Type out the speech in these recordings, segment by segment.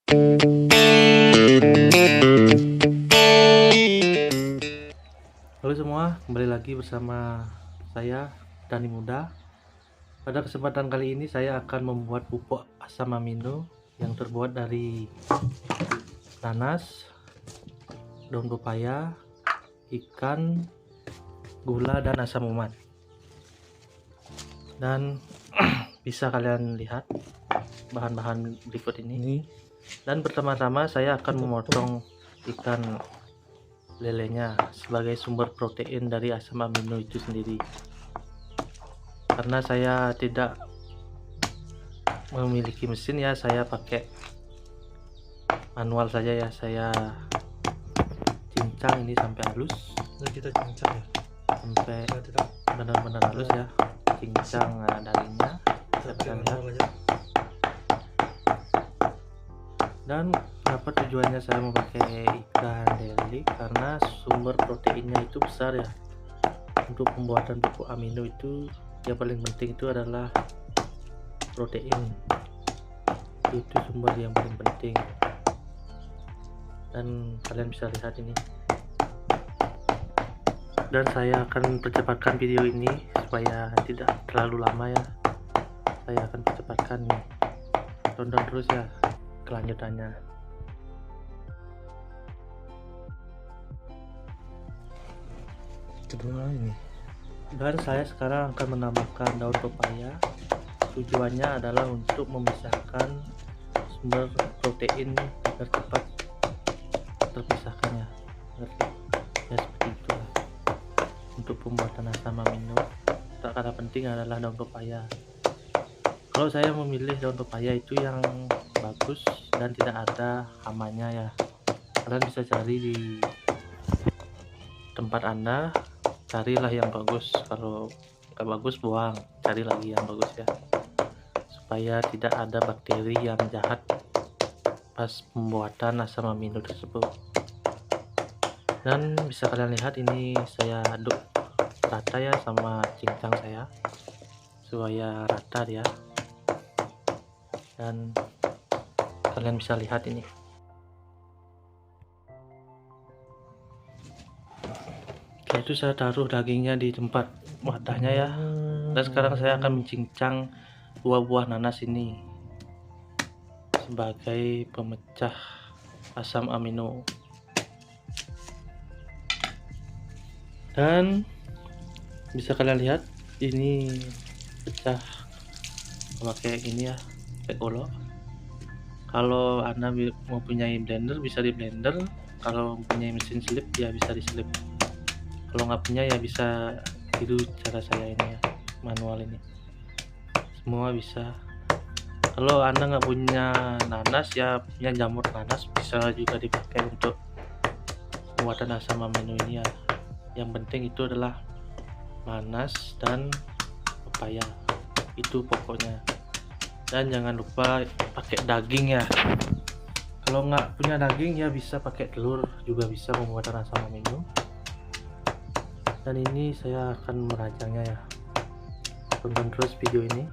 Halo semua, kembali lagi bersama saya Dani Muda. Pada kesempatan kali ini saya akan membuat pupuk asam amino yang terbuat dari nanas, daun pepaya, ikan, gula, dan asam umat. Dan bisa kalian lihat bahan-bahan berikut ini. Dan pertama-tama saya akan memotong ikan lelenya sebagai sumber protein dari asam amino itu sendiri. Karena saya tidak memiliki mesin ya, saya pakai manual saja ya. Saya cincang ini sampai halus. Kita cincang ya, Sampai benar-benar halus ya, cincang dagingnya. Kalian lihat. Dan kenapa tujuannya saya memakai ikan lele, karena sumber proteinnya itu besar ya. Untuk pembuatan pupuk amino itu yang paling penting itu adalah protein. Itu sumber yang paling penting. Dan kalian bisa lihat ini. Dan saya akan percepatkan video ini supaya tidak terlalu lama ya. Saya akan percepatkan nih. Tonton terus ya kelanjutannya. kedua ini. Dan saya sekarang akan menambahkan daun pepaya. Tujuannya adalah untuk memisahkan sumber protein agar cepat terpisahkannya. Ya seperti itulah untuk pembuatan asam amino. Tak kata penting adalah daun pepaya. Kalau saya memilih daun pepaya itu yang bagus dan tidak ada hamanya ya. Kalian bisa cari di tempat Anda, carilah yang bagus. Kalau nggak bagus buang, cari lagi yang bagus ya, supaya tidak ada bakteri yang jahat pas pembuatan asam amino tersebut. Dan bisa kalian lihat ini saya aduk rata ya sama cincang saya supaya rata dia. Dan kalian bisa lihat ini. Setelah itu saya taruh dagingnya di tempat wadahnya ya. Dan sekarang saya akan mencincang 2 buah nanas ini sebagai pemecah asam amino. Dan bisa kalian lihat ini pecah pakai ini ya, pakai golok. Kalau Anda mempunyai blender bisa di blender, kalau mempunyai mesin slip ya bisa diselip. Kalau nggak punya ya bisa tiru cara saya ini ya, manual ini. Semua bisa. Kalau Anda nggak punya nanas ya punya jamur nanas bisa juga dipakai untuk pembuatan asam amino ini ya. Yang penting itu adalah nanas dan pepaya, itu pokoknya. Dan jangan lupa pakai daging ya. Kalau nggak punya daging ya bisa pakai telur juga bisa pembuatan asam amino. Dan ini saya akan merajangnya ya. Tonton terus video ini.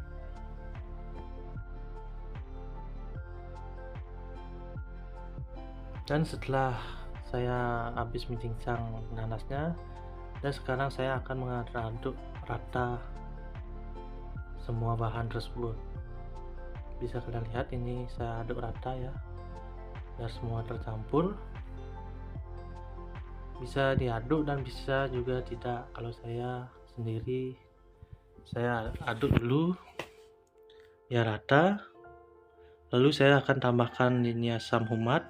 Dan setelah saya habis mencincang nanasnya, dan sekarang saya akan mengaduk rata semua bahan tersebut. Bisa kalian lihat ini saya aduk rata ya, biar semua tercampur. Bisa diaduk dan bisa juga tidak. Kalau saya sendiri saya aduk dulu biar rata, lalu saya akan tambahkan ini asam umat.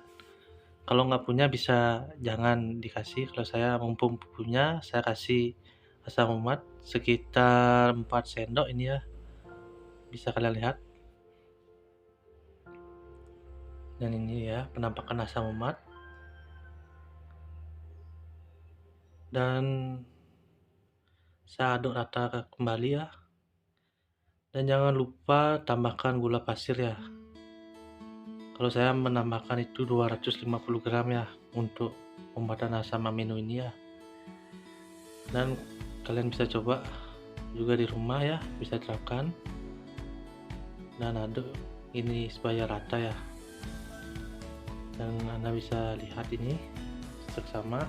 Kalau nggak punya bisa jangan dikasih. Kalau saya mumpung punya, saya kasih asam umat sekitar 4 sendok ini ya, bisa kalian lihat. Dan ini ya penampakan asam umat. Dan saya aduk rata kembali ya. Dan jangan lupa tambahkan gula pasir ya. Kalau saya menambahkan itu 250 gram ya untuk pembuatan asam amino ini ya. Dan kalian bisa coba juga di rumah ya, bisa terapkan. Dan aduk ini supaya rata ya. dan Anda bisa lihat ini seksama.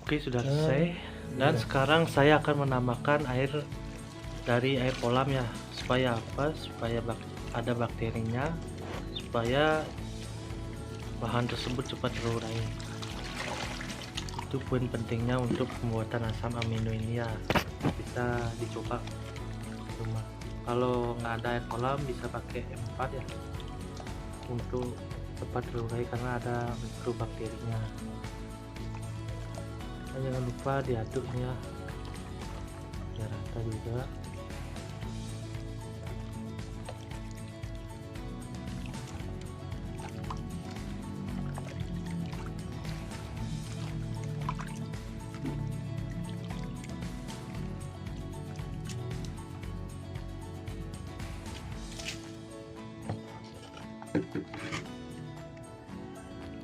Oke, sudah selesai. Dan sekarang saya akan menambahkan air dari air kolam ya. Supaya apa? Supaya ada bakterinya, supaya bahan tersebut cepat terurai. Itu poin pentingnya untuk pembuatan asam amino ini ya. Bisa dicoba di rumah. Kalau nggak ada air kolam bisa pakai M4 ya, untuk cepat terurai karena ada mikrobakterinya. Jangan lupa diaduknya biar rata juga.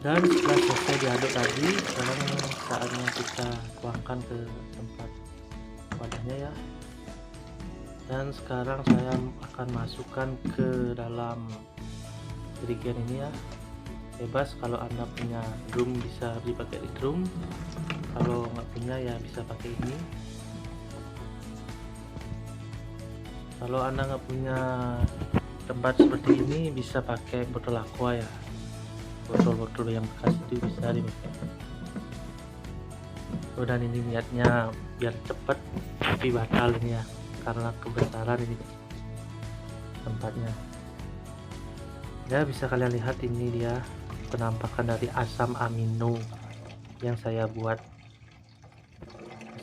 Dan setelah selesai diaduk tadi, sekarang saatnya kita tuangkan ke tempat wadahnya ya. Dan sekarang saya akan masukkan ke dalam jerigen ini ya. Bebas, kalau Anda punya drum bisa dipakai di drum, kalau nggak punya ya bisa pakai ini. Kalau Anda nggak punya tempat seperti ini bisa pakai botol aqua ya. Botol-botol yang bekas itu bisa dipakai. Oh, dan ini niatnya biar cepet tapi batal ini ya, karena kebesaran ini tempatnya ya. Bisa kalian lihat ini dia penampakan dari asam amino yang saya buat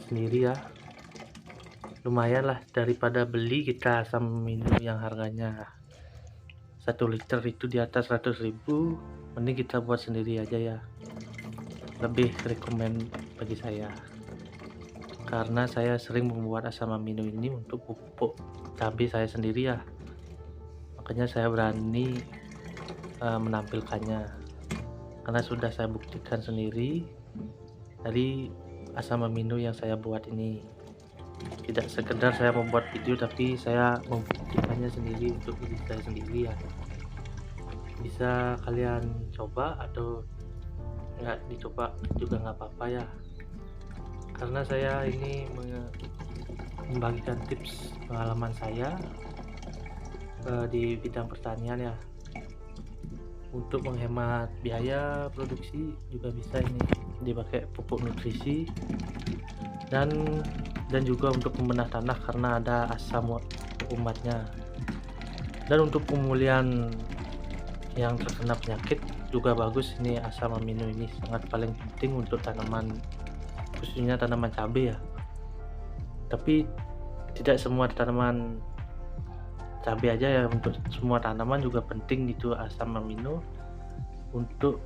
sendiri ya. Lumayan lah daripada beli kita asam amino yang harganya 1 liter itu di atas 100.000, mending kita buat sendiri aja ya. Lebih rekomend bagi saya, karena saya sering membuat asam amino ini untuk pupuk cabai saya sendiri ya, makanya saya berani menampilkannya, karena sudah saya buktikan sendiri dari asam amino yang saya buat ini. Tidak sekedar saya membuat video, tapi saya membuktikannya sendiri untuk diri saya sendiri ya. Bisa kalian coba atau nggak dicoba juga nggak apa-apa ya, karena saya ini membagikan tips pengalaman saya di bidang pertanian ya. Untuk menghemat biaya produksi juga bisa ini dipakai pupuk nutrisi, dan juga untuk membenah tanah karena ada asam umatnya. Dan untuk pemulihan yang terkena penyakit juga bagus ini asam amino ini, sangat paling penting untuk tanaman, khususnya tanaman cabai ya. Tapi tidak semua tanaman cabai aja ya, untuk semua tanaman juga penting itu asam amino untuk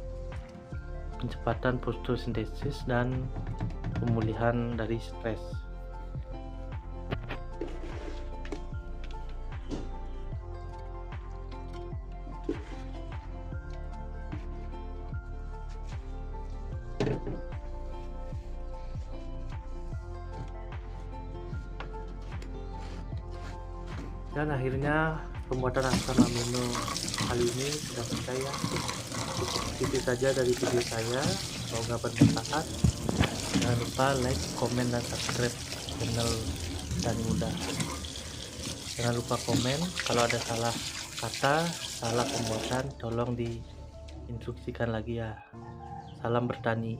percepatan fotosintesis dan pemulihan dari stres. Dan akhirnya pembuatan asam amino kali ini sudah selesai ya. Itu saja dari video saya, semoga bermanfaat. Jangan lupa like, komen, dan subscribe channel Tani Muda. Jangan lupa komen kalau ada salah kata, salah pembuatan, tolong diinstruksikan lagi ya. Salam bertani.